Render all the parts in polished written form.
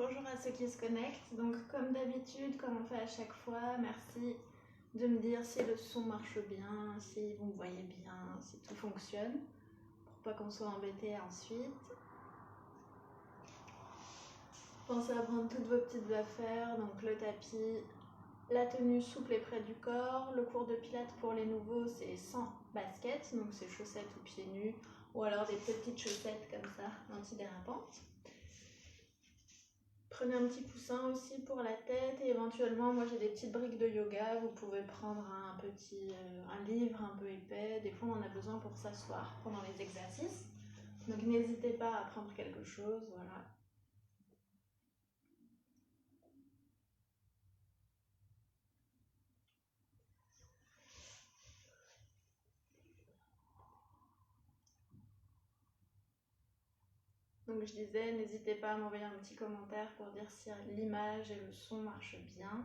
Bonjour à ceux qui se connectent. Donc comme d'habitude, comme on fait à chaque fois, merci de me dire si le son marche bien, si vous me voyez bien, si tout fonctionne, pour pas qu'on soit embêté ensuite. Pensez à prendre toutes vos petites affaires, donc le tapis, la tenue souple et près du corps. Le cours de pilates pour les nouveaux, c'est sans basket, donc c'est chaussettes ou pieds nus, ou alors des petites chaussettes comme ça, antidérapantes. Prenez un petit coussin aussi pour la tête et éventuellement, moi j'ai des petites briques de yoga, vous pouvez prendre un livre un peu épais, des fois on en a besoin pour s'asseoir pendant les exercices, donc n'hésitez pas à prendre quelque chose, voilà. Donc je disais, n'hésitez pas à m'envoyer un petit commentaire pour dire si l'image et le son marchent bien.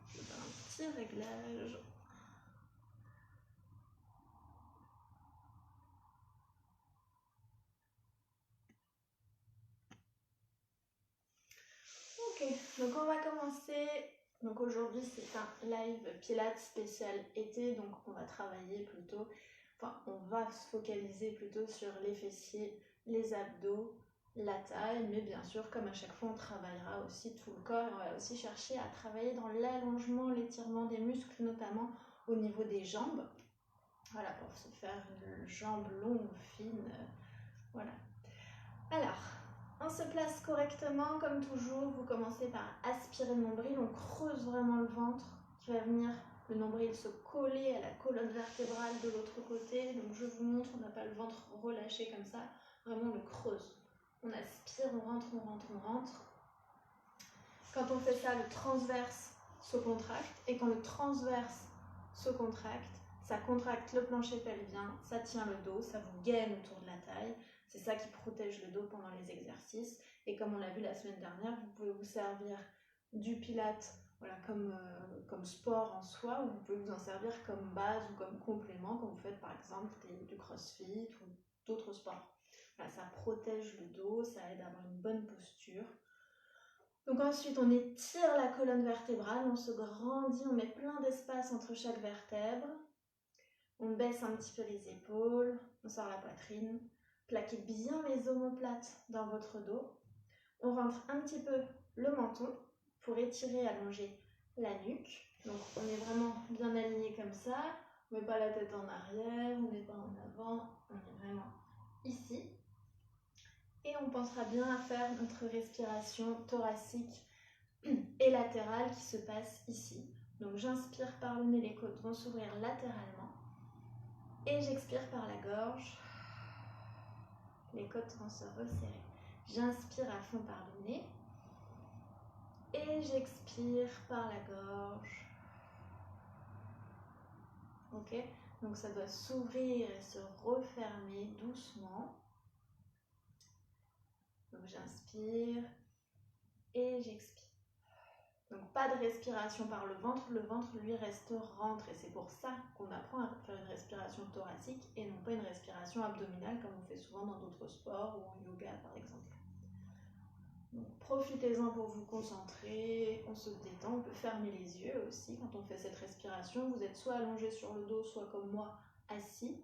Je vais faire un petit réglage. Ok, donc on va commencer. Donc aujourd'hui c'est un live Pilates spécial été, donc on va travailler plutôt, on va se focaliser plutôt sur les fessiers, les abdos, la taille, mais bien sûr comme à chaque fois on travaillera aussi tout le corps, on va aussi chercher à travailler dans l'allongement, l'étirement des muscles, notamment au niveau des jambes, voilà, pour se faire une jambe longue, fine, voilà. Alors, on se place correctement, comme toujours, vous commencez par aspirer le nombril, on creuse vraiment le ventre qui va venir, le nombril se coller à la colonne vertébrale de l'autre côté, donc je vous montre, on n'a pas le ventre relâché comme ça, vraiment on le creuse. On aspire, on rentre, on rentre, on rentre. Quand on fait ça, le transverse se contracte, et quand le transverse se contracte, ça contracte le plancher pelvien, ça tient le dos, ça vous gaine autour de la taille. C'est ça qui protège le dos pendant les exercices. Et comme on l'a vu la semaine dernière, vous pouvez vous servir du pilates voilà, comme sport en soi, ou vous pouvez vous en servir comme base ou comme complément quand vous faites par exemple du crossfit ou d'autres sports. Voilà, ça protège le dos, ça aide à avoir une bonne posture. Donc ensuite on étire la colonne vertébrale, on se grandit, on met plein d'espace entre chaque vertèbre. On baisse un petit peu les épaules, on sort la poitrine. Plaquez bien les omoplates dans votre dos. On rentre un petit peu le menton pour étirer, allonger la nuque. Donc on est vraiment bien aligné comme ça. On ne met pas la tête en arrière, on n'est pas en avant, on est vraiment ici. Et on pensera bien à faire notre respiration thoracique et latérale qui se passe ici. Donc j'inspire par le nez, les côtes vont s'ouvrir latéralement. Et j'expire par la gorge. Les côtes vont se resserrer. J'inspire à fond par le nez. Et j'expire par la gorge. Ok? Donc ça doit s'ouvrir et se refermer doucement. Donc j'inspire et j'expire. Donc pas de respiration par le ventre lui reste rentre et c'est pour ça qu'on apprend à faire une respiration thoracique et non pas une respiration abdominale comme on fait souvent dans d'autres sports ou en yoga par exemple. Donc profitez-en pour vous concentrer, on se détend, on peut fermer les yeux aussi quand on fait cette respiration. Vous êtes soit allongé sur le dos, soit comme moi, assis.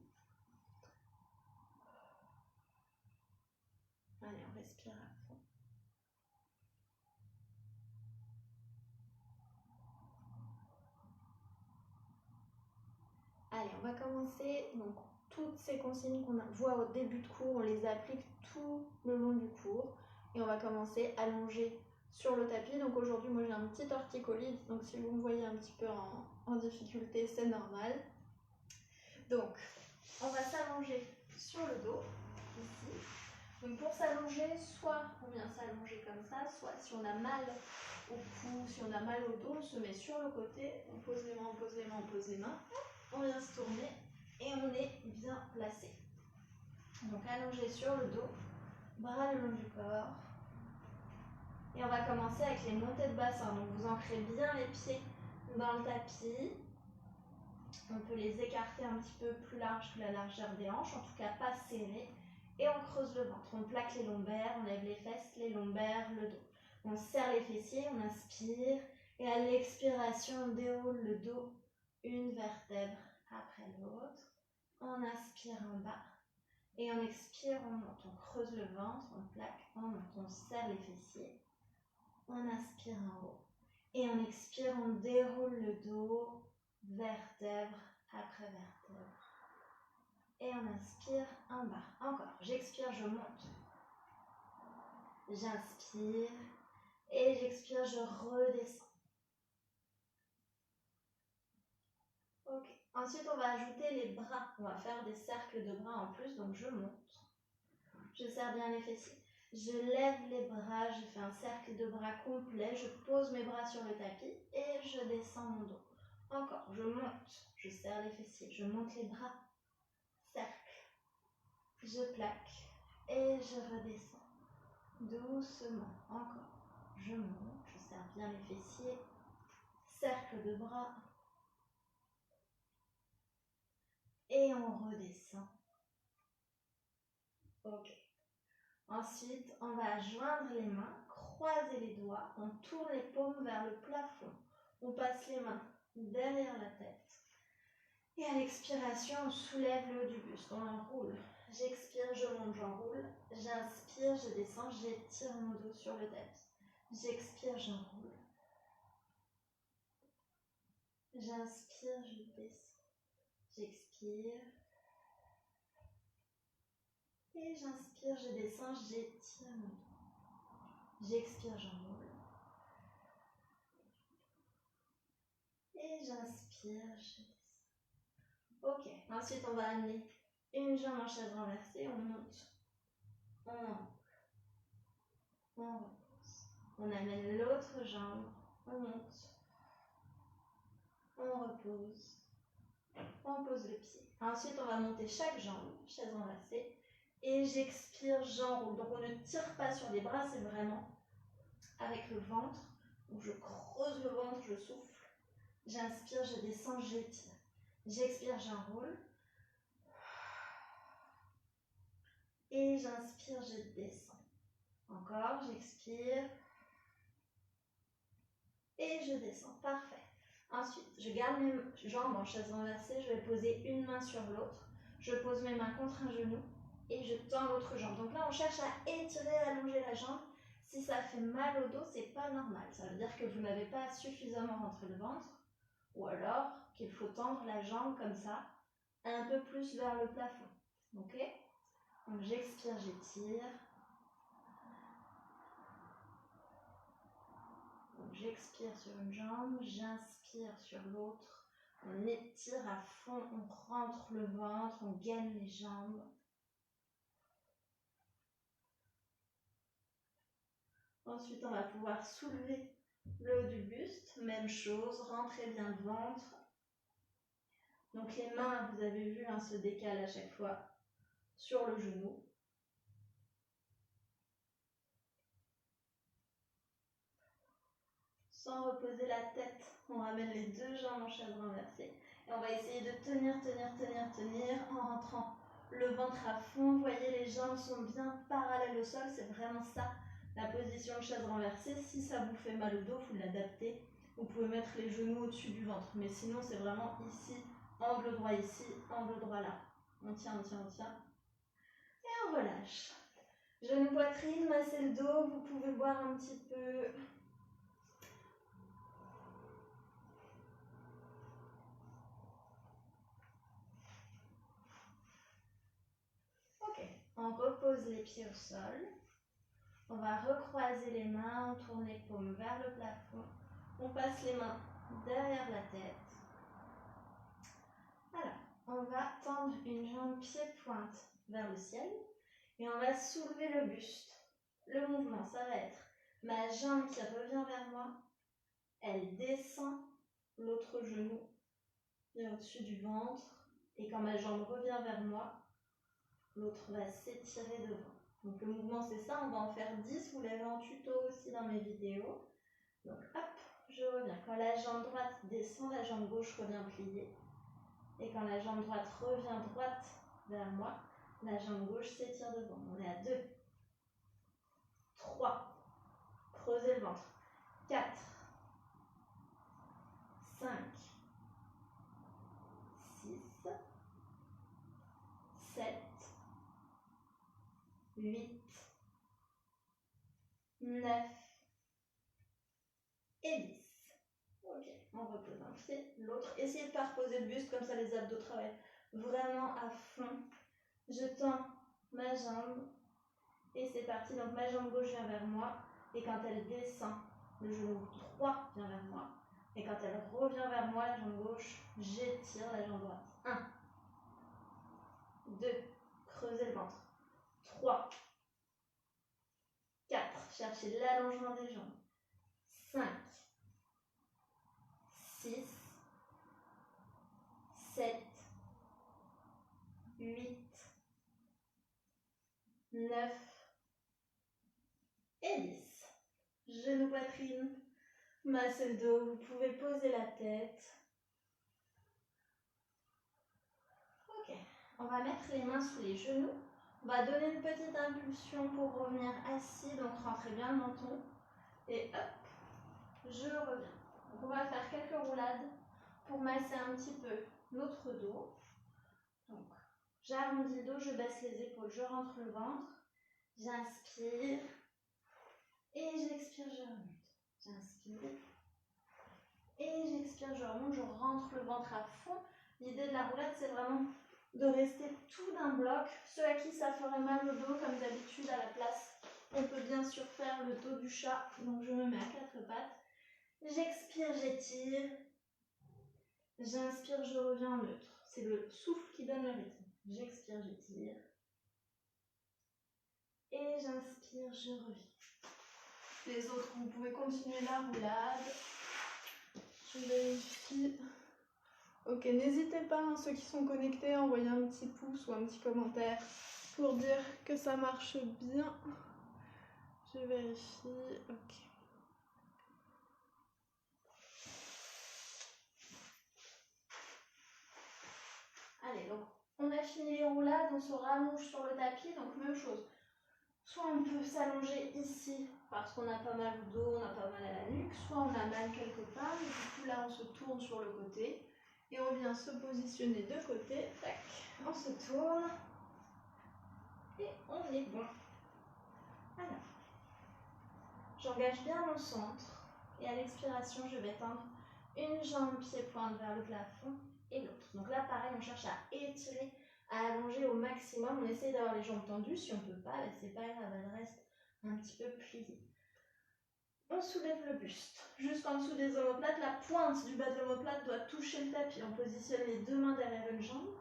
Allez, on respire à fond. Allez, on va commencer. Donc, toutes ces consignes qu'on voit au début de cours, on les applique tout le long du cours. Et on va commencer allongé sur le tapis. Donc aujourd'hui, moi j'ai un petit torticolis. Donc si vous me voyez un petit peu en difficulté, c'est normal. Donc, on va s'allonger sur le dos, ici. Donc pour s'allonger, soit on vient s'allonger comme ça, soit si on a mal au cou, si on a mal au dos, on se met sur le côté, on pose les mains, on pose les mains, on pose les mains. On vient se tourner et on est bien placé. Donc allongé sur le dos, bras le long du corps. Et on va commencer avec les montées de bassin. Donc vous ancrez bien les pieds dans le tapis. On peut les écarter un petit peu plus large que la largeur des hanches, en tout cas pas serré. Et on creuse le ventre. On plaque les lombaires, on lève les fesses, les lombaires, le dos. On serre les fessiers, on inspire. Et à l'expiration, on déroule le dos, une vertèbre après l'autre. On inspire en bas. Et on expire, on monte. On creuse le ventre, on plaque, on monte. On serre les fessiers. On inspire en haut. Et on expire, on déroule le dos, vertèbre après vertèbre. Et on inspire en bas. Encore. J'expire, je monte. J'inspire. Et j'expire, je redescends. Ok. Ensuite, on va ajouter les bras. On va faire des cercles de bras en plus. Donc, je monte. Je serre bien les fessiers. Je lève les bras. Je fais un cercle de bras complet. Je pose mes bras sur le tapis. Et je descends mon dos. Encore. Je monte. Je serre les fessiers. Je monte les bras. Cercle. Je plaque. Et je redescends. Doucement. Encore. Je monte. Je serre bien les fessiers. Cercle de bras. Et on redescend. Ok. Ensuite, on va joindre les mains, croiser les doigts, on tourne les paumes vers le plafond. On passe les mains derrière la tête. Et à l'expiration, on soulève le haut du buste, on enroule. J'expire, je monte, j'enroule. J'inspire, je descends, j'étire mon dos sur le tapis. J'expire, j'enroule. J'inspire, je descends. J'expire. Et j'inspire, je descends, j'étire mon dos. J'expire, j'enroule. Et j'inspire, je descends. Ok, ensuite on va amener une jambe en chaise renversée, on monte, on repose. On amène l'autre jambe, on monte, on repose, on pose le pied. Ensuite on va monter chaque jambe, chaise renversée, et j'expire, j'enroule. Donc on ne tire pas sur les bras, c'est vraiment avec le ventre, où je creuse le ventre, je souffle. J'inspire, je descends, j'étire. J'expire, j'enroule. Et j'inspire, je descends. Encore, j'expire. Et je descends. Parfait. Ensuite, je garde mes jambes en chaise renversée. Je vais poser une main sur l'autre. Je pose mes mains contre un genou. Et je tends l'autre jambe. Donc là, on cherche à étirer, allonger la jambe. Si ça fait mal au dos, c'est pas normal. Ça veut dire que vous n'avez pas suffisamment rentré le ventre. Ou alors qu'il faut tendre la jambe comme ça, un peu plus vers le plafond. Ok ? Donc j'expire, j'étire. Donc j'expire sur une jambe, j'inspire sur l'autre. On étire à fond, on rentre le ventre, on gaine les jambes. Ensuite, on va pouvoir soulever le haut du buste. Même chose, rentrez bien le ventre. Donc les mains, vous avez vu, se décalent à chaque fois sur le genou. Sans reposer la tête, on ramène les deux jambes en chaise renversée. Et on va essayer de tenir en rentrant le ventre à fond. Vous voyez, les jambes sont bien parallèles au sol. C'est vraiment ça, la position de chaise renversée. Si ça vous fait mal au dos, vous l'adaptez. Vous pouvez mettre les genoux au-dessus du ventre. Mais sinon, c'est vraiment ici, angle droit ici, angle droit là. On tient, on tient, on tient. Et on relâche. Genou poitrine, massez le dos. Vous pouvez boire un petit peu. On repose les pieds au sol. On va recroiser les mains, on tourne les paumes vers le plafond. On passe les mains derrière la tête. Alors, on va tendre une jambe pied-pointe vers le ciel. Et on va soulever le buste. Le mouvement, ça va être ma jambe qui revient vers moi. Elle descend l'autre genou vient au-dessus du ventre. Et quand ma jambe revient vers moi, l'autre va s'étirer devant. Donc le mouvement c'est ça, on va en faire 10, vous l'avez en tuto aussi dans mes vidéos. Donc hop, je reviens. Quand la jambe droite descend, la jambe gauche revient pliée. Et quand la jambe droite revient droite vers moi, la jambe gauche s'étire devant. On est à 2, 3, creusez le ventre, 4, 5, 6, 7, 8, 9 et 10. Ok, on repose un pied, l'autre. Essayez de ne pas reposer le buste, comme ça les abdos travaillent vraiment à fond. Je tends ma jambe et c'est parti. Donc ma jambe gauche vient vers moi et quand elle descend, le genou droit vient vers moi. Et quand elle revient vers moi, la jambe gauche, j'étire la jambe droite. 1, 2, creusez le ventre. 3, 4, cherchez l'allongement des jambes. 5, 6, 7, 8, 9 et 10. Genou poitrine, massez le dos, vous pouvez poser la tête. Ok, on va mettre les mains sous les genoux. On va donner une petite impulsion pour revenir assis, donc rentrez bien le menton. Et hop, je reviens. Donc on va faire quelques roulades pour masser un petit peu notre dos. Donc j'arrondis le dos, je baisse les épaules, je rentre le ventre. J'inspire et j'expire, je remonte. J'inspire et j'expire, je remonte, je rentre le ventre à fond. L'idée de la roulade, c'est vraiment de rester tout d'un bloc. Ceux à qui ça ferait mal au dos, comme d'habitude à la place, on peut bien sûr faire le dos du chat. Donc je me mets à 4 pattes. J'expire, j'étire. J'inspire, je reviens en neutre. C'est le souffle qui donne le rythme. J'expire, j'étire. Et j'inspire, je reviens. Les autres, vous pouvez continuer la roulade. Je vérifie. Ok, n'hésitez pas, hein, ceux qui sont connectés, à envoyer un petit pouce ou un petit commentaire pour dire que ça marche bien. Je vérifie. Ok. Allez, donc on a fini les roulades, on se rallonge sur le tapis, donc même chose. Soit on peut s'allonger ici parce qu'on a pas mal au dos, on a pas mal à la nuque, soit on a mal quelque part, et du coup là on se tourne sur le côté et on vient se positionner de côté, tac, on se tourne et on est bon. Alors, j'engage bien mon centre et à l'expiration je vais tendre une jambe pied-pointe vers le plafond et l'autre. Donc là pareil, on cherche à étirer, à allonger au maximum. On essaie d'avoir les jambes tendues. Si on ne peut pas, c'est pas grave, elles restent un petit peu pliées. On soulève le buste jusqu'en dessous des omoplates. La pointe du bas de l'omoplate doit toucher le tapis. On positionne les deux mains derrière une jambe.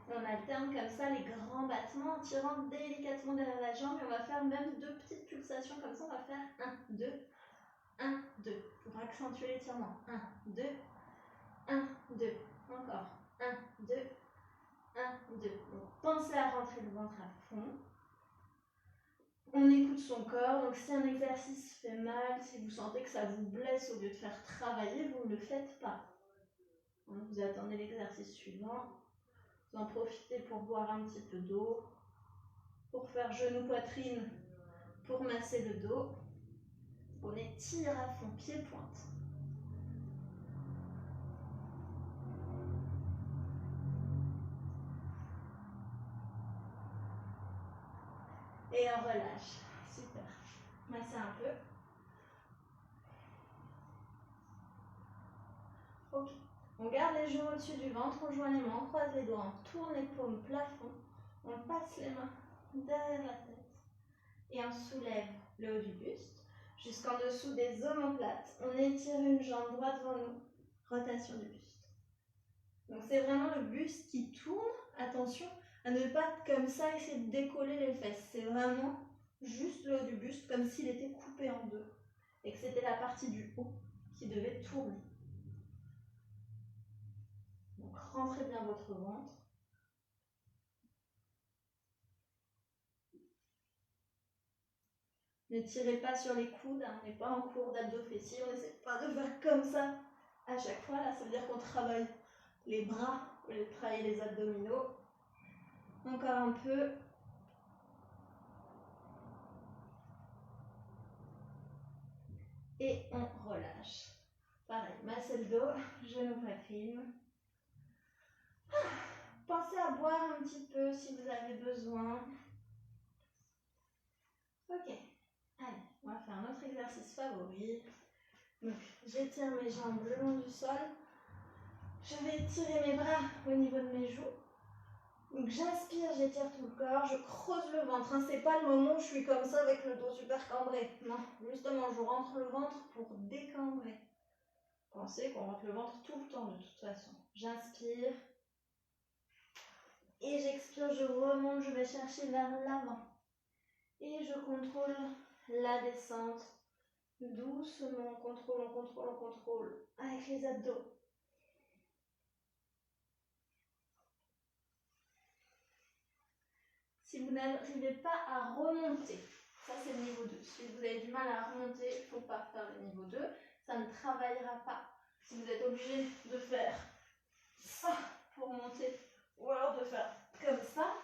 Et on alterne comme ça les grands battements en tirant délicatement derrière la jambe. Et on va faire même 2 petites pulsations comme ça. On va faire 1, 2, 1, 2 pour accentuer l'étirement. 1, 2, 1, 2. Encore. 1, 2, 1, 2. Donc, pensez à rentrer le ventre à fond. On écoute son corps. Donc, si un exercice fait mal, si vous sentez que ça vous blesse au lieu de faire travailler, vous ne le faites pas. Donc, vous attendez l'exercice suivant. Vous en profitez pour boire un petit peu d'eau, pour faire genou-poitrine, pour masser le dos. On étire à fond, pied-pointe. Et on relâche. Super. Massez un peu. Ok. On garde les genoux au-dessus du ventre, on joint les mains, on croise les doigts, on tourne les paumes plafond, on passe les mains derrière la tête et on soulève le haut du buste jusqu'en dessous des omoplates. On étire une jambe droite devant nous, rotation du buste. Donc c'est vraiment le buste qui tourne. Attention à ne pas comme ça essayer de décoller les fesses. C'est vraiment juste le haut du buste comme s'il était coupé en deux et que c'était la partie du haut qui devait tourner. Donc rentrez bien votre ventre. 1, 2, 3, 4, 5, 6, 7, 8, 9, 10. Ne tirez pas sur les coudes, hein, on n'est pas en cours d'abdos fessiers, on n'essaie pas de faire comme ça à chaque fois. Là, ça veut dire qu'on travaille les bras au lieu de travailler les abdominaux. Encore un peu. Et on relâche. Pareil, massez le dos, genou poitrine. Pensez à boire un petit peu si vous avez besoin. Ok, allez, on va faire notre exercice favori. Donc, j'étire mes jambes le long du sol. Je vais étirer mes bras au niveau de mes joues. Donc j'inspire, j'étire tout le corps, je creuse le ventre. Hein. C'est pas le moment où je suis comme ça avec le dos super cambré. Non, justement, je rentre le ventre pour décambrer. Pensez qu'on rentre le ventre tout le temps de toute façon. J'inspire. Et j'expire, je remonte, je vais chercher vers l'avant. Et je contrôle la descente. Doucement, on contrôle. Avec les abdos. Si vous n'arrivez pas à remonter, ça c'est le niveau 2. Si vous avez du mal à remonter, il ne faut pas faire le niveau 2. Ça ne travaillera pas. Si vous êtes obligé de faire ça pour monter, ou alors de faire comme ça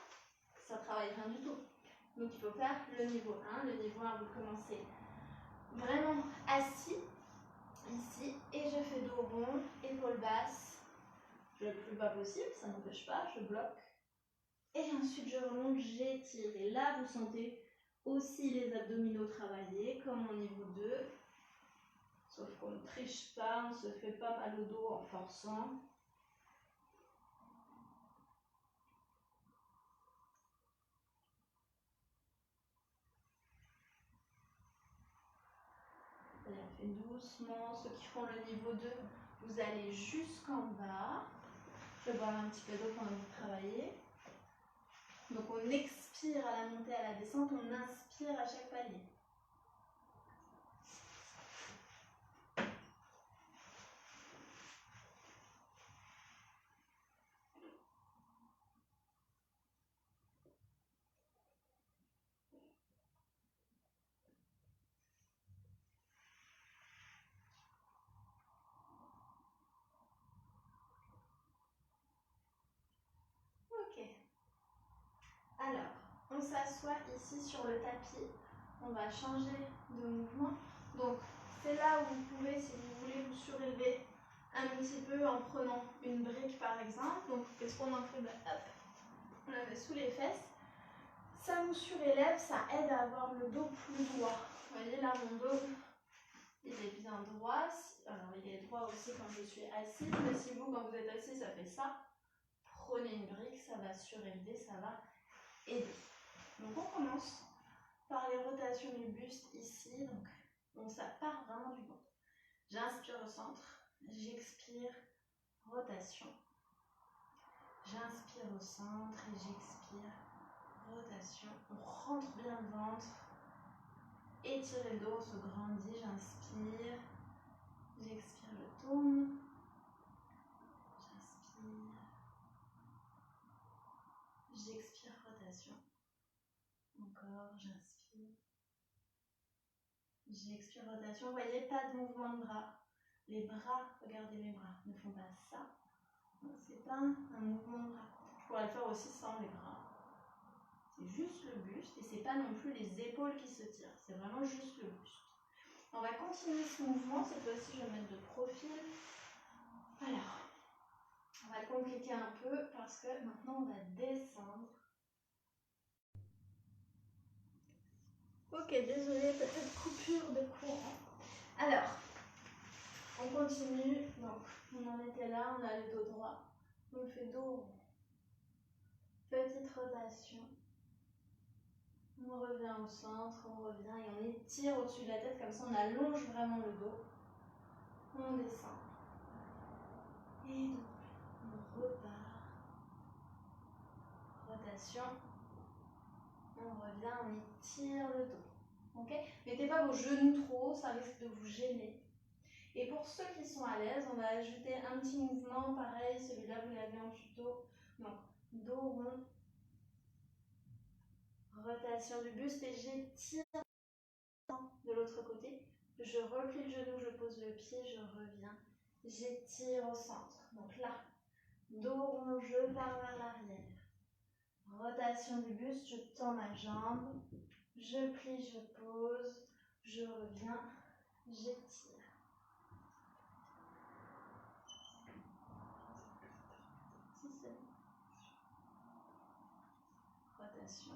ne travaille rien du tout. Donc il faut faire le niveau 1. Le niveau 1, vous commencez vraiment assis, ici, et je fais dos rond, épaule basse. Je vais le plus bas possible, ça n'empêche pas, je bloque. Et ensuite je remonte, j'étire. Et là vous sentez aussi les abdominaux travailler comme au niveau 2. Sauf qu'on ne triche pas, on ne se fait pas mal au dos en forçant. Allez, on fait doucement. Ceux qui font le niveau 2, vous allez jusqu'en bas. Je vais boire un petit peu d'eau pendant que vous travaillez. Donc on expire à la montée, à la descente, on inspire à chaque palier. Ok. Alors, on s'assoit ici sur le tapis. On va changer de mouvement. Donc, c'est là où vous pouvez, si vous voulez, vous surélever un petit peu en prenant une brique par exemple. Donc, qu'est-ce qu'on en fait? Hop, on la met sous les fesses. Ça nous surélève, ça aide à avoir le dos plus droit. Vous voyez là, mon dos, il est bien droit. Alors, il est droit aussi quand je suis assise. Mais si vous, quand vous êtes assis, ça fait ça. Prenez une brique, ça va surélever, ça va aider. Donc on commence par les rotations du buste ici. Donc ça part vraiment du ventre. J'inspire au centre, j'expire, rotation. J'inspire au centre et j'expire, rotation. On rentre bien le ventre. Étirez le dos, on se grandit. J'inspire, j'expire, je tourne. J'inspire, j'expire, rotation. Encore, j'inspire. J'expire, rotation. Vous voyez, pas de mouvement de bras. Les bras, regardez mes bras, ne font pas ça. C'est pas un mouvement de bras. Je pourrais le faire aussi sans les bras. C'est juste le buste et c'est pas non plus les épaules qui se tirent. C'est vraiment juste le buste. On va continuer ce mouvement. Cette fois-ci, je vais mettre de profil. Alors, on va le compliquer un peu parce que maintenant, on va descendre. Ok, désolé, peut-être coupure de courant. Alors, on continue. Donc, on en était là, on a le dos droit. On fait dos rond. Petite rotation. On revient au centre, on revient et on étire au-dessus de la tête, comme ça on allonge vraiment le dos. On descend. Et donc, on repart. Rotation. On revient, on étire le dos. Ok? Mettez pas vos genoux trop haut, ça risque de vous gêner. Et pour ceux qui sont à l'aise, on va ajouter un petit mouvement, pareil, celui-là vous l'avez en tuto. Donc, dos rond. Rotation du buste et j'étire De l'autre côté, je replie le genou, je pose le pied, je reviens. J'étire au centre. Donc là, dos rond, je pars vers l'arrière. Rotation du buste, je tends ma jambe. Je plie, je pose. Je reviens, j'étire. Si c'est bon. Rotation.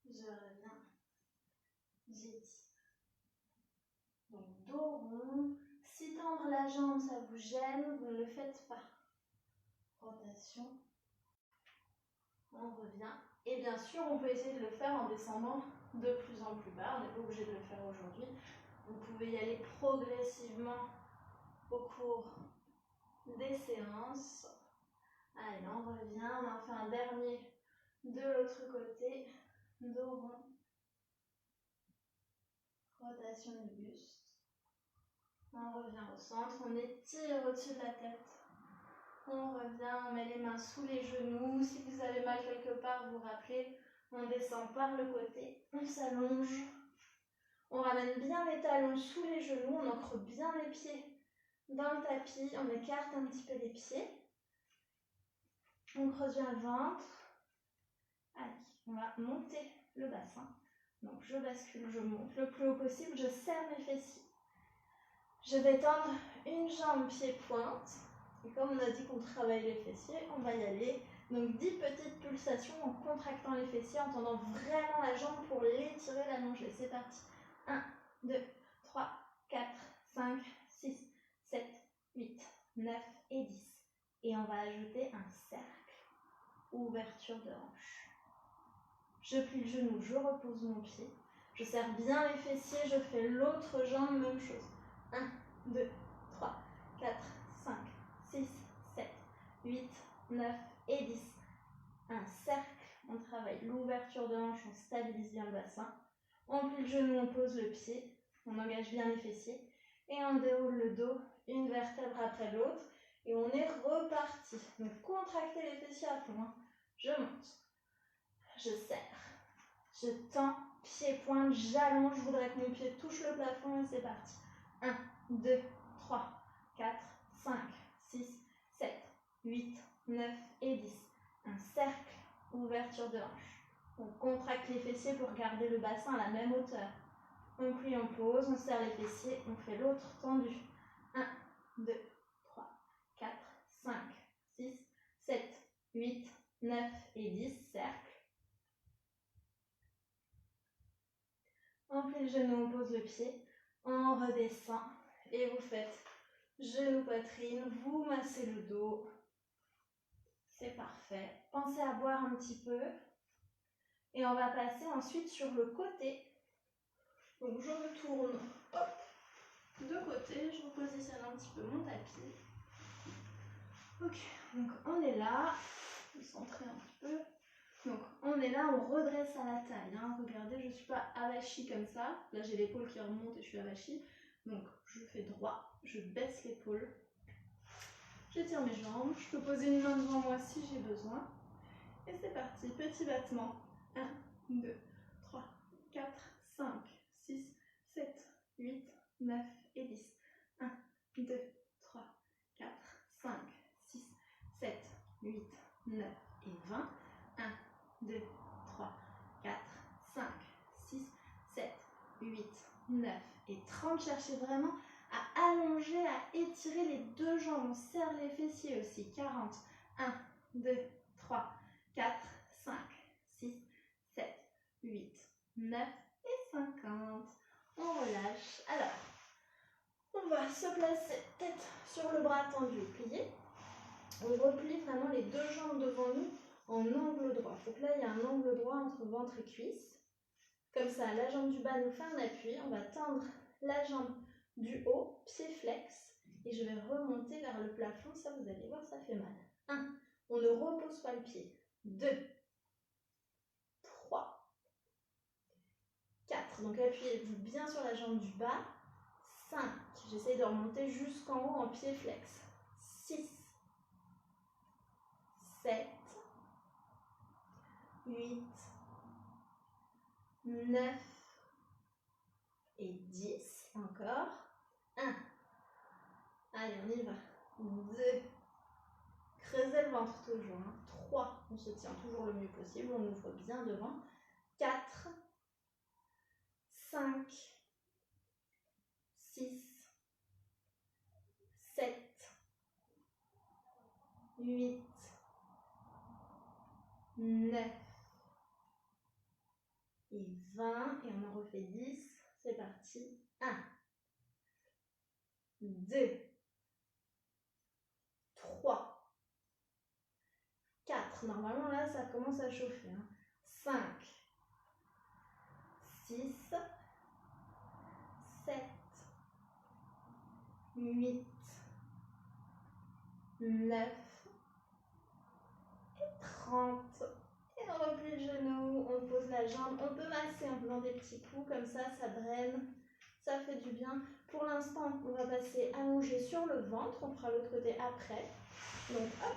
Je reviens, j'étire. Donc dos rond. Si tendre la jambe, ça vous gêne, vous ne le faites pas. Rotation. On revient. Et bien sûr, on peut essayer de le faire en descendant de plus en plus bas. On n'est pas obligé de le faire aujourd'hui. Vous pouvez y aller progressivement au cours des séances. Allez, on revient. On en fait un dernier de l'autre côté. Dos rond. Rotation du buste. On revient au centre. On étire au-dessus de la tête. On revient, on met les mains sous les genoux. Si vous avez mal quelque part, vous rappelez, on descend par le côté, on s'allonge. On ramène bien les talons sous les genoux, on ancre bien les pieds dans le tapis, on écarte un petit peu les pieds. On creuse bien le ventre. Allez, on va monter le bassin. Donc je bascule, je monte le plus haut possible, je serre mes fessiers. Je vais tendre une jambe pied-pointe. Et comme on a dit qu'on travaille les fessiers, on va y aller. Donc 10 petites pulsations en contractant les fessiers, en tendant vraiment la jambe pour l'étirer, l'allonger. C'est parti. 1, 2, 3, 4, 5, 6, 7, 8, 9 et 10. Et on va ajouter un cercle. Ouverture de hanche. Je plie le genou, je repose mon pied. Je serre bien les fessiers, je fais l'autre jambe, même chose. 1, 2, 3, 4, 5, 6, 7, 8, 9 et 10. Un cercle, on travaille l'ouverture de hanche, on stabilise bien le bassin. On plie le genou, on pose le pied, on engage bien les fessiers. Et on déroule le dos, une vertèbre après l'autre. Et on est reparti. Donc contractez les fessiers à fond. Je monte, je serre, je tends, pied-pointe, j'allonge. Je voudrais que mon pied touche le plafond et c'est parti. 1, 2, 3, 4, 5, 6, 7, 8, 9 et 10. Un cercle, ouverture de hanche. On contracte les fessiers pour garder le bassin à la même hauteur. On plie, on pose, on serre les fessiers, on fait l'autre tendu. 1, 2, 3, 4, 5, 6, 7, 8, 9 et 10. Cercle. On plie le genou, on pose le pied. On redescend. Et vous faites genou, poitrine, vous massez le dos. C'est parfait. Pensez à boire un petit peu. Et on va passer ensuite sur le côté. Donc je me tourne, hop, de côté. Je repositionne un petit peu mon tapis. Ok, donc on est là. Je vais centrer un petit peu. Donc on est là, on redresse à la taille. Hein. Regardez, je ne suis pas avachie comme ça. Là j'ai l'épaule qui remonte et je suis avachie. Donc je fais droit, je baisse l'épaule. J'étire mes jambes, je peux poser une main devant moi si j'ai besoin. Et c'est parti, petit battement. 1, 2, 3, 4, 5, 6, 7, 8, 9 et 10. 1, 2, 3, 4, 5, 6, 7, 8, 9 et 20. 1, 2, 3, 4, 5, 6, 7, 8, 9 et 30. Cherchez vraiment à allonger, à étirer les deux jambes. On serre les fessiers aussi. 40. 1, 2, 3, 4, 5, 6, 7, 8, 9 et 50. On relâche. Alors, on va se placer tête sur le bras tendu et plié. On replie vraiment les deux jambes devant nous en angle droit. Donc là, il y a un angle droit entre ventre et cuisse. Comme ça, la jambe du bas nous fait un appui. On va tendre la jambe du haut, pied flex. Et je vais remonter vers le plafond. Ça, vous allez voir, ça fait mal. 1. On ne repose pas le pied. 2. 3. 4. Donc appuyez-vous bien sur la jambe du bas. 5. J'essaye de remonter jusqu'en haut en pied flex. 6. 7. 8. 9 et 10. Encore. 1. Allez, on y va. 2. Creusez le ventre toujours. 3. On se tient toujours le mieux possible. On ouvre bien devant. 4. 5. 6. 7. 8. 9. Et 20. Et on en refait 10. C'est parti. 1. 2. 3. 4. Normalement, là, ça commence à chauffer. 5. 6. 7. 8. 9. Et 30. Et on replie le genou. On pose la jambe. On peut masser en faisant des petits coups. Comme ça, ça draine. Ça fait du bien. Pour l'instant, on va passer allongé sur le ventre. On fera l'autre côté après. Donc, hop.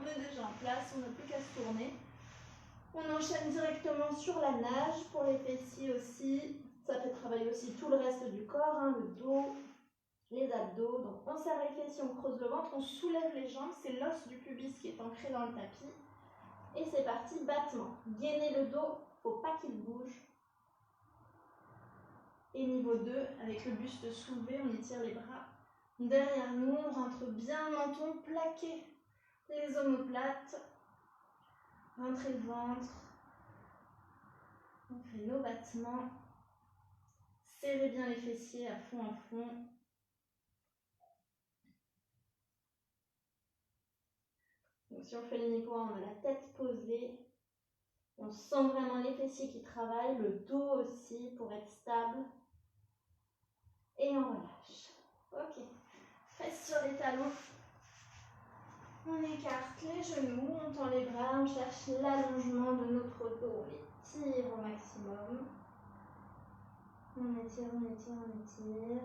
On est déjà en place, on n'a plus qu'à se tourner. On enchaîne directement sur la nage pour les fessiers aussi. Ça fait travailler aussi tout le reste du corps, le dos, les abdos. Donc on serre les fessiers, on creuse le ventre, on soulève les jambes. C'est l'os du pubis qui est ancré dans le tapis. Et c'est parti, battement. Gainez le dos, faut pas qu'il bouge. Et niveau 2, avec le buste soulevé, on étire les bras derrière nous. On rentre bien le menton plaqué. Les omoplates, rentrez le ventre, on fait nos battements, serrez bien les fessiers à fond en fond. Donc si on fait le nipo, on a la tête posée, on sent vraiment les fessiers qui travaillent, le dos aussi pour être stable. Et on relâche. Ok, fesses sur les talons. On écarte les genoux, on tend les bras, on cherche l'allongement de notre dos. On les tire au maximum. On étire, on étire, on étire.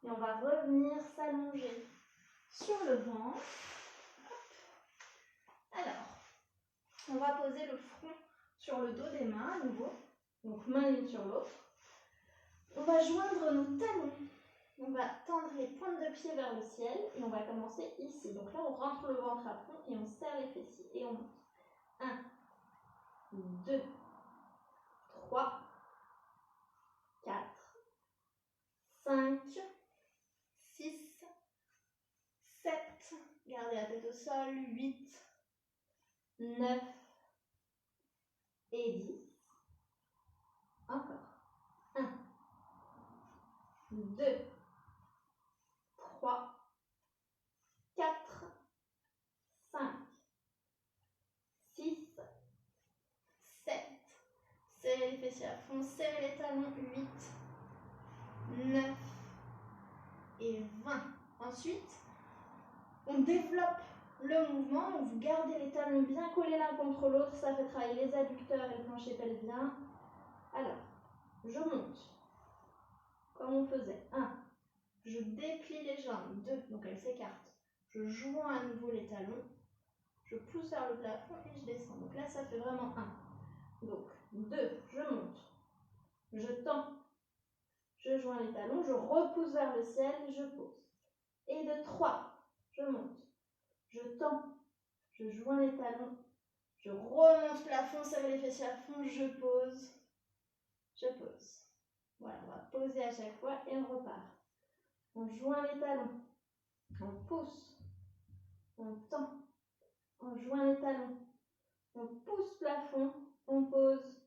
Et on va revenir s'allonger sur le ventre. Alors, on va poser le front sur le dos des mains à nouveau. Donc main l'une sur l'autre. On va joindre nos talons. On va tendre les pointes de pied vers le ciel et on va commencer ici. Donc là, on rentre le ventre à fond et on serre les fessiers et on monte. 1, 2, 3, 4, 5, 6, 7, gardez la tête au sol, 8, 9 et 10. Encore. 1, 2, 3, 4, 5, 6, 7. Serrez les fessiers à fond, serrez les talons, 8, 9 et 20. Ensuite, on développe le mouvement, donc vous gardez les talons bien collés l'un contre l'autre, ça fait travailler les adducteurs et le plancher pelvien. Alors, je monte, comme on faisait. 1, je déplie les jambes. 2, donc elles s'écartent. Je joins à nouveau les talons, je pousse vers le plafond et je descends. Donc là, ça fait vraiment 1. Donc, 2, je monte, je tends, je joins les talons, je repousse vers le ciel, je pose. Et de 3, je monte, je tends, je joins les talons, je remonte plafond, serre les fessiers à fond, je pose, je pose. Voilà, on va poser à chaque fois et on repart. On joint les talons, on pousse, on tend, on joint les talons, on pousse plafond, on pose,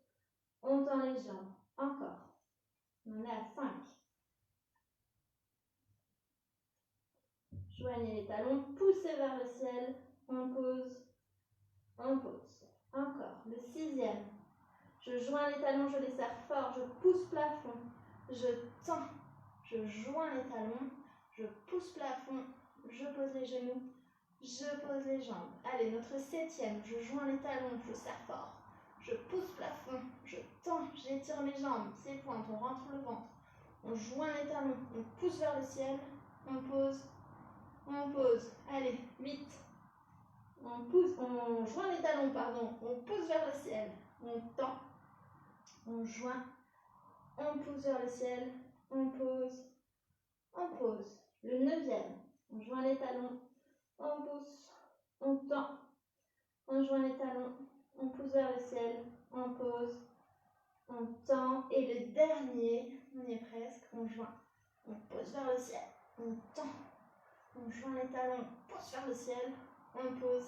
on tend les jambes. Encore. On est à 5. Joignez les talons, poussez vers le ciel, on pose, on pose. Encore. Le 6e. Je joins les talons, je les serre fort, je pousse plafond, je tends, je joins les talons, je pousse plafond, je pose les genoux, je pose les jambes. Allez, notre 7e. Je joins les talons, je serre fort, je pousse plafond, je tends, j'étire mes jambes, pieds pointes, on rentre le ventre. On joint les talons, on pousse vers le ciel, on pose, on pose. Allez, 8, On pousse, on joint les talons, pardon. On pousse vers le ciel. On tend. On joint. On pousse vers le ciel. On pose. On pose. Le 9e. On joint les talons. On pousse. On tend. On joint les talons. On pousse vers le ciel. On pose. On tend. Et le dernier, on y est presque. On joint. On pose vers le ciel. On tend. On joint les talons. On pousse vers le ciel. On pose.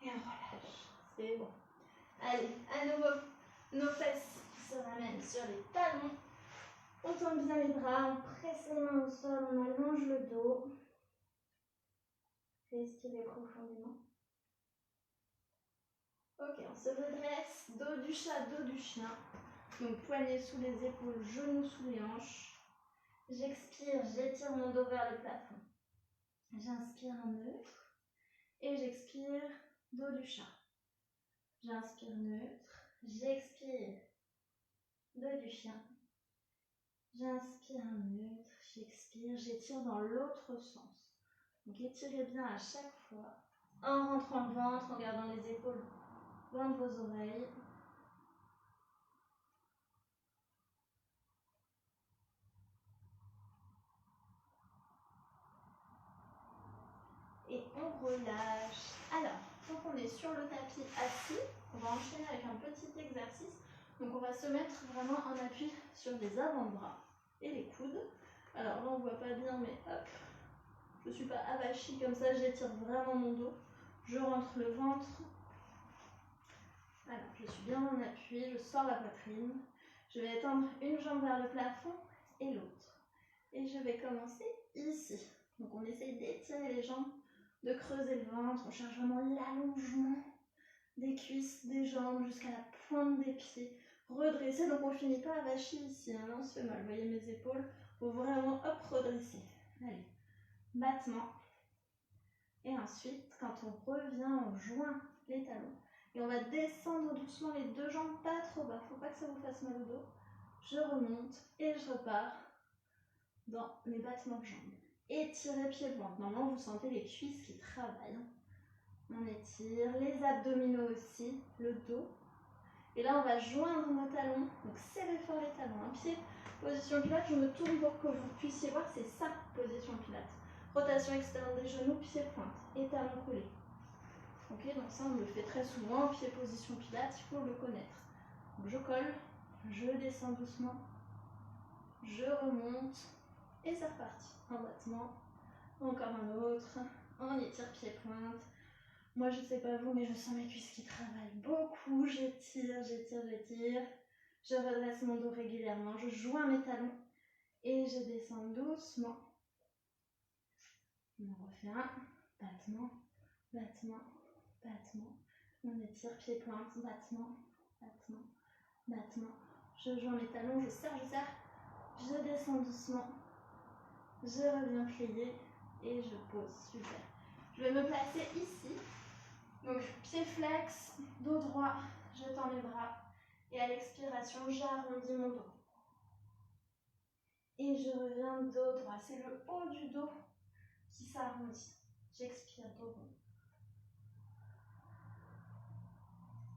Et on relâche. C'est bon. Allez, à nouveau, nos fesses se ramènent sur les talons. On tend bien les bras, on presse les mains au sol, on allonge le dos. Respirez profondément. Ok, on se redresse, dos du chat, dos du chien. Donc poignets sous les épaules, genoux sous les hanches. J'expire, j'étire mon dos vers le plafond. J'inspire un neutre et j'expire, dos du chat. J'inspire neutre, j'expire, dos du chien. J'inspire un neutre, j'expire, j'étire dans l'autre sens. Donc étirez bien à chaque fois, en rentrant le ventre, en gardant les épaules loin de vos oreilles. Et on relâche. Alors, quand on est sur le tapis assis, on va enchaîner avec un petit exercice. Donc on va se mettre vraiment en appui sur les avant-bras et les coudes. Alors là on ne voit pas bien, mais hop, je ne suis pas avachie comme ça, j'étire vraiment mon dos. Je rentre le ventre. Alors, je suis bien en appui, je sors la poitrine. Je vais étendre une jambe vers le plafond et l'autre. Et je vais commencer ici. Donc on essaye d'étirer les jambes, de creuser le ventre. On cherche vraiment l'allongement des cuisses, des jambes jusqu'à la pointe des pieds. Redresser, donc on ne finit pas avachi ici, hein, là on se fait mal. Vous voyez mes épaules, il faut vraiment hop, redresser. Allez, battement. Et ensuite, quand on revient, on joint les talons. Et on va descendre doucement les deux jambes, pas trop bas. Faut pas que ça vous fasse mal au dos. Je remonte et je repars dans mes battements de jambes. Étirez pieds-pointes. Normalement, vous sentez les cuisses qui travaillent. On étire, les abdominaux aussi, le dos. Et là, on va joindre nos talons. Donc, serrez fort les talons. Un pied, position pilates. Je me tourne pour que vous puissiez voir. C'est ça, position pilates. Rotation externe des genoux, pieds-pointe et talons collés. Ok, donc ça, on le fait très souvent. Pied, position pilates, il faut le connaître. Donc, je colle, je descends doucement, je remonte et c'est reparti. Un battement, encore un autre. On étire pieds-pointe. Moi, je ne sais pas vous, mais je sens mes cuisses qui travaillent beaucoup. J'étire, j'étire, j'étire. Je redresse mon dos régulièrement. Je joins mes talons et je descends doucement. On refait un battement, battement, battement. On étire pieds-pointe, battement, battement, battement. Je joins mes talons, je serre, je descends doucement. Je reviens plier et je pose. Super. Je vais me placer ici. Donc, pied flex, dos droit, je tends les bras. Et à l'expiration, j'arrondis mon dos. Et je reviens dos droit. C'est le haut du dos qui s'arrondit. J'expire, dos rond.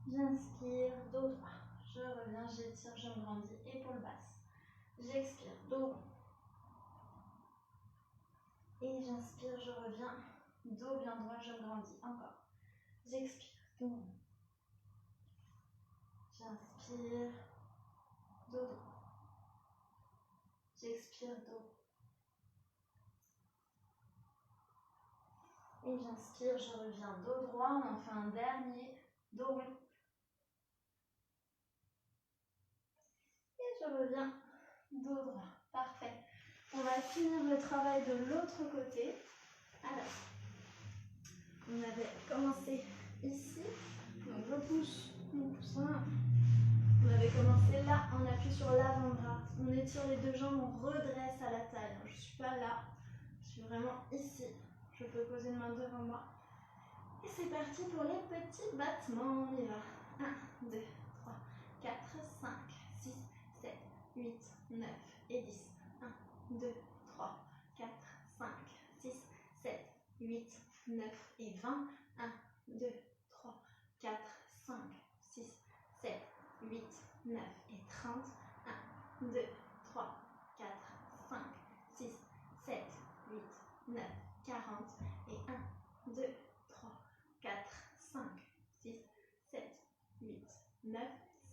J'inspire, dos droit. Je reviens, j'étire, je me grandis, épaule basse. J'expire, dos rond. Et j'inspire, je reviens, dos bien droit, je me grandis. Encore. J'expire, dos rond. J'inspire, dos droit. J'expire, dos. Et j'inspire, je reviens, dos droit. On en fait un dernier, dos rond. Et je reviens, dos droit. Parfait. On va finir le travail de l'autre côté. Alors, on avait commencé ici. Donc je pousse mon coussin. On avait commencé là, on appuie sur l'avant-bras. On étire les deux jambes, on redresse à la taille. Je ne suis pas là, je suis vraiment ici. Je peux poser une main devant moi. Et c'est parti pour les petits battements. On y va. 1, 2, 3, 4, 5, 6, 7, 8, 9 et 10. 1, 2, 3, 4, 5, 6, 7, 8, 9 et 20. 1, 2, 3, 4, 5, 6, 7, 8, 9 et 30. 1, 2, 3, 4, 5, 6, 7, 8, 9, 40. Et 1, 2, 3, 4, 5, 6, 7, 8, 9,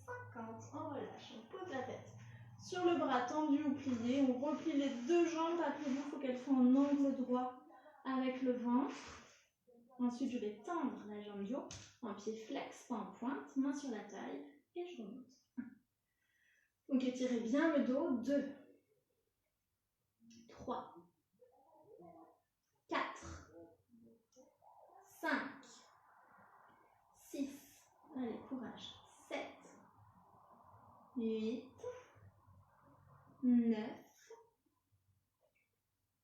50. On relâche, on pose la tête sur le bras tendu ou plié. On replie les deux jambes. Rappelez-vous, il faut qu'elles soient en angle droit avec le ventre. Ensuite, je vais tendre la jambe du haut en pied flex, pas en pointe, main sur la taille et je remonte. Donc étirez bien le dos. 2, 3, 4, 5, 6, allez, courage, 7, 8, 9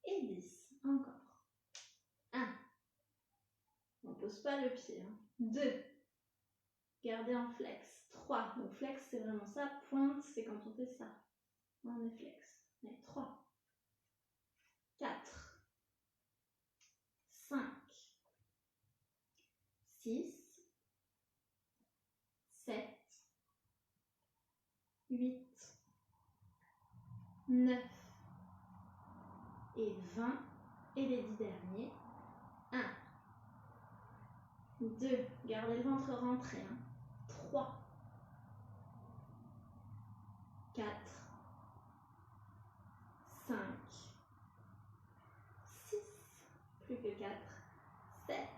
et 10. Encore. 1. On ne pose pas le pied. 2. Gardez en flex. 3. Donc flex, c'est vraiment ça. Pointe, c'est quand on fait ça. On est flex. Allez, 3. 4. 5. 6. 7. 8. 9. Et 20. Et les 10 derniers. 1. 2. Gardez le ventre rentré. 3. 4. 5. 6. Plus que 4. 7.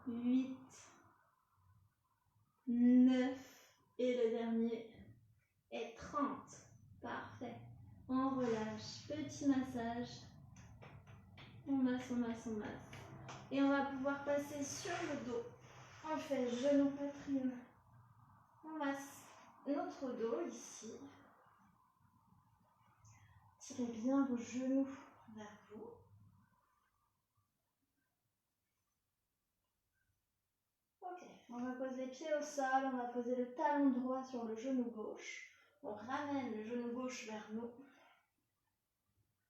8. 9. Et le dernier est 30. Parfait. On relâche. Petit massage. On masse, on masse, on masse. Et on va pouvoir passer sur le dos. On fait genou, poitrine. On masse notre dos ici. Tirez bien vos genoux vers vous. Ok, on va poser les pieds au sol. On va poser le talon droit sur le genou gauche. On ramène le genou gauche vers nous.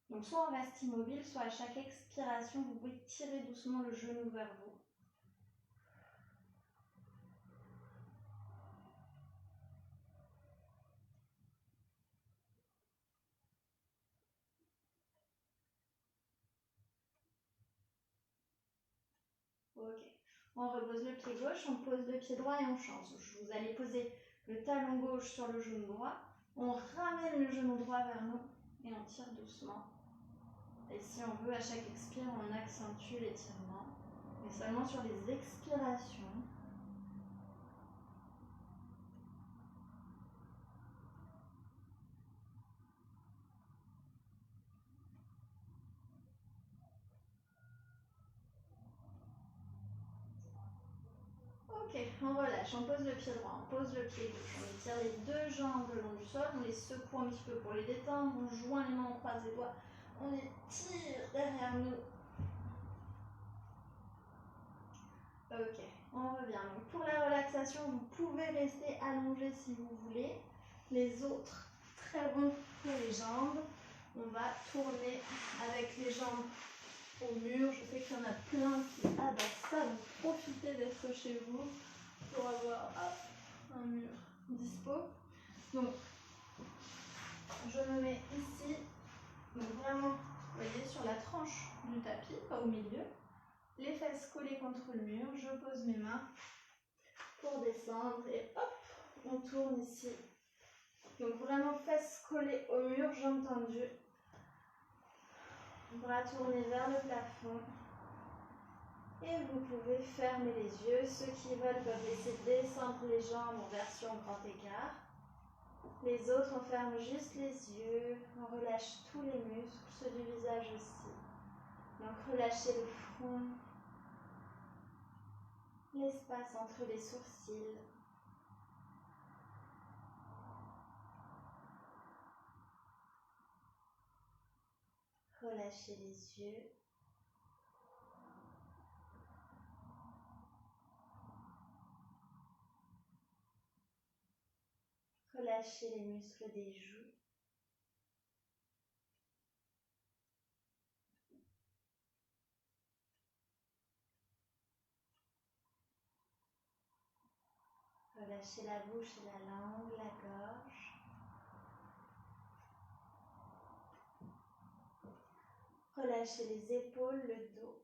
Donc soit on reste immobile, soit à chaque expiration, vous pouvez tirer doucement le genou vers vous. Ok. On repose le pied gauche, on pose le pied droit et on change. Vous allez poser le talon gauche sur le genou droit. On ramène le genou droit vers nous et on tire doucement. Et si on veut, à chaque expire, on accentue l'étirement. Mais seulement sur les expirations. Ok, on relâche, on pose le pied droit, on pose le pied gauche. On étire les deux jambes le long du sol, on les secoue un petit peu pour les détendre. On joint les mains, on croise les doigts. On les tire derrière nous. Ok, on revient. Donc pour la relaxation, vous pouvez rester allongé si vous voulez. Les autres, très bon pour les jambes. On va tourner avec les jambes au mur. Je sais qu'il y en a plein qui adorent ça, donc profitez d'être chez vous pour avoir un mur dispo. Donc, je me mets ici, donc vraiment, vous voyez, sur la tranche du tapis, pas au milieu. Les fesses collées contre le mur, je pose mes mains pour descendre et hop, on tourne ici. Donc vraiment fesses collées au mur, jambes tendues. Bras tournés vers le plafond. Et vous pouvez fermer les yeux. Ceux qui veulent peuvent laisser descendre les jambes en version grand écart. Les autres, on ferme juste les yeux. On relâche tous les muscles, ceux du visage aussi. Donc relâchez le front. L'espace entre les sourcils. Relâchez les yeux. Relâchez les muscles des joues. Relâchez la bouche et la langue, la gorge. Relâchez les épaules, le dos.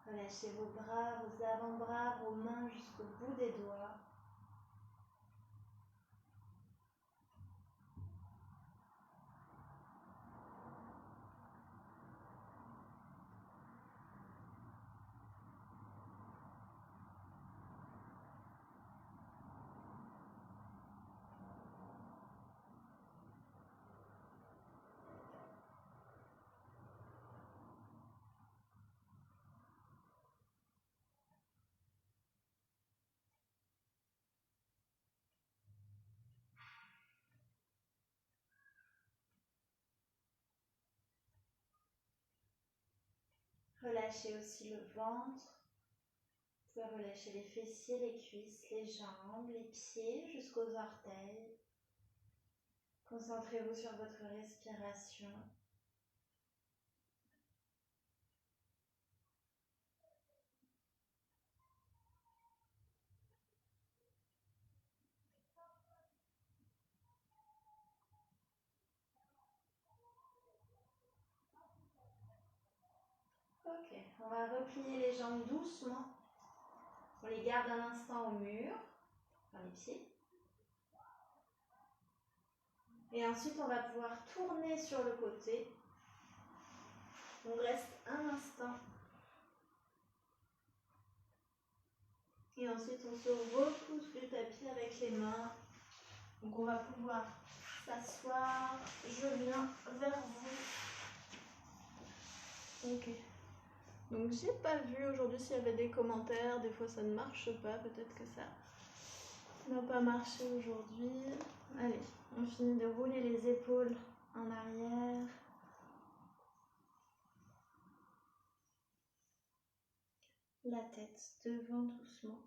Relâchez vos bras, vos avant-bras, vos mains jusqu'au bout des doigts. Relâchez aussi le ventre. Vous pouvez relâcher les fessiers, les cuisses, les jambes, les pieds jusqu'aux orteils. Concentrez-vous sur votre respiration. Ok, on va replier les jambes doucement. On les garde un instant au mur, dans les pieds. Et ensuite, on va pouvoir tourner sur le côté. On reste un instant. Et ensuite, on se repousse du tapis avec les mains. Donc, on va pouvoir s'asseoir. Je viens vers vous. Ok. Donc, j'ai pas vu aujourd'hui s'il y avait des commentaires. Des fois, ça ne marche pas. Peut-être que ça n'a pas marché aujourd'hui. Allez, on finit de rouler les épaules en arrière. La tête devant doucement.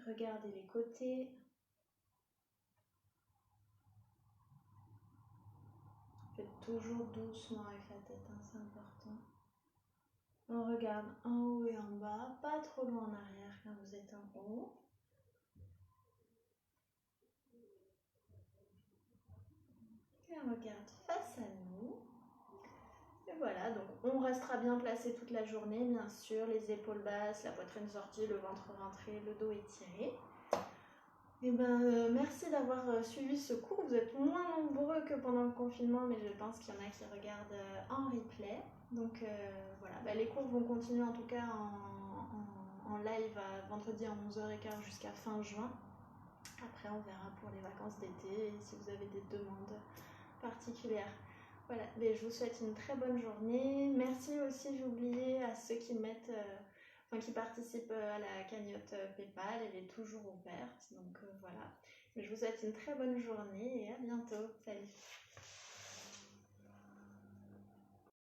Regardez les côtés. Faites toujours doucement avec la tête, hein, c'est important. On regarde en haut et en bas, pas trop loin en arrière quand vous êtes en haut. Et on regarde face à nous. Et voilà, donc on restera bien placé toute la journée, bien sûr, les épaules basses, la poitrine sortie, le ventre rentré, le dos étiré. Et merci d'avoir suivi ce cours. Vous êtes moins nombreux que pendant le confinement, mais je pense qu'il y en a qui regardent en replay. Donc voilà, les cours vont continuer en tout cas en live vendredi à 11h15 jusqu'à fin juin. Après, on verra pour les vacances d'été et si vous avez des demandes particulières. Voilà, mais je vous souhaite une très bonne journée. Merci aussi, j'ai oublié, à ceux qui mettent, qui participent à la cagnotte PayPal. Elle est toujours ouverte, donc voilà. Mais je vous souhaite une très bonne journée et à bientôt. Salut!